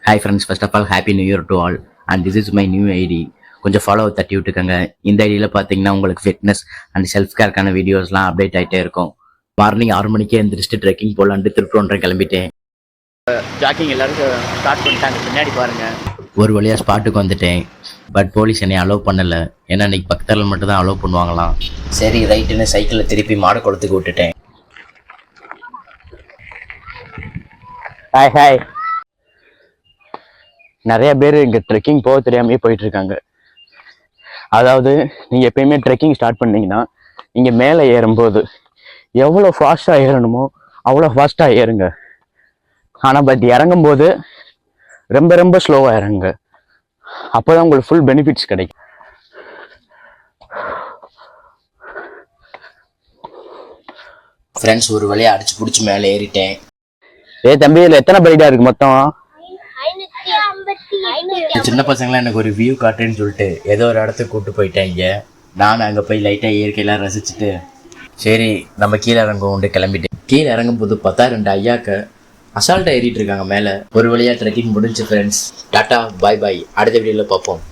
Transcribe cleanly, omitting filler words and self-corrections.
Hi friends, first of all happy new year to all and this is my new ID. கொஞ்சம் follow தட்டி விட்டுக்கோங்க. இந்த ஐடியில் பார்த்தீங்கன்னா உங்களுக்கு ஃபிட்னஸ் அண்ட் செல்ஃப் கேருக்கான வீடியோஸ்லாம் அப்டேட் ஆகிட்டே இருக்கும். மார்னிங் 6 மணிக்கே எழுந்திரிச்சிட்டு ட்ரெக்கிங் போகலான்ட்டு திருப்பூர் கிளம்பிட்டேன். ஜாக்கிங் எல்லாரும் ஸ்டார்ட் பண்ணிட்டாங்க, பின்னாடி பாருங்கள். ஒரு வழியாக ஸ்பாட்டுக்கு வந்துட்டேன். பட் போலீஸ் என்னை அலோவ் பண்ணலை, ஏன்னா இன்னைக்கு பக்கத்தில் மட்டும் தான் அலோவ் பண்ணுவாங்களாம். சரி ரைட்டுன்னு சைக்கிளை திருப்பி மாடு குளத்துக்கு விட்டுட்டேன். Hi hi. நிறைய பேர் இங்கே ட்ரெக்கிங் போக தெரியாமே போயிட்டு இருக்காங்க. அதாவது நீங்கள் எப்பயுமே ட்ரெக்கிங் ஸ்டார்ட் பண்ணீங்கன்னா இங்கே மேலே ஏறும்போது எவ்வளோ ஃபாஸ்ட்டாக ஏறணுமோ அவ்வளோ ஃபாஸ்ட்டாக ஏறுங்க. ஆனால் பட் இறங்கும்போது ரொம்ப ரொம்ப ஸ்லோவாக இறங்குங்க. அப்போ தான் உங்களுக்கு ஃபுல் பெனிஃபிட்ஸ் கிடைக்கும். ஃப்ரெண்ட்ஸ், ஒரு வழியாக அடிச்சு பிடிச்சி மேலே ஏறிட்டேன். தம்பி, இதில் எத்தனை பைடா இருக்கு மொத்தம்? சின்ன பசங்களாம் எனக்கு ஒரு வியூ காட்டுன்னு சொல்லிட்டு ஏதோ ஒரு இடத்துக்கு கூப்பிட்டு போயிட்டாங்க. நான் அங்கே போய் லைட்டாக இயற்கையெல்லாம் ரசிச்சுட்டு சரி நம்ம கீழே இறங்குவோம் கிளம்பிட்டேன். கீழே இறங்கும் போது பார்த்தா 2 ஐயாக்க அசால்ட்டாக ஏறிட்டு இருக்காங்க மேலே. ஒரு வழியாக ட்ரெக்கிங் முடிஞ்சு ஃப்ரெண்ட்ஸ். டாட்டா பாய் பாய், அடுத்த வீடியோவில் பார்ப்போம்.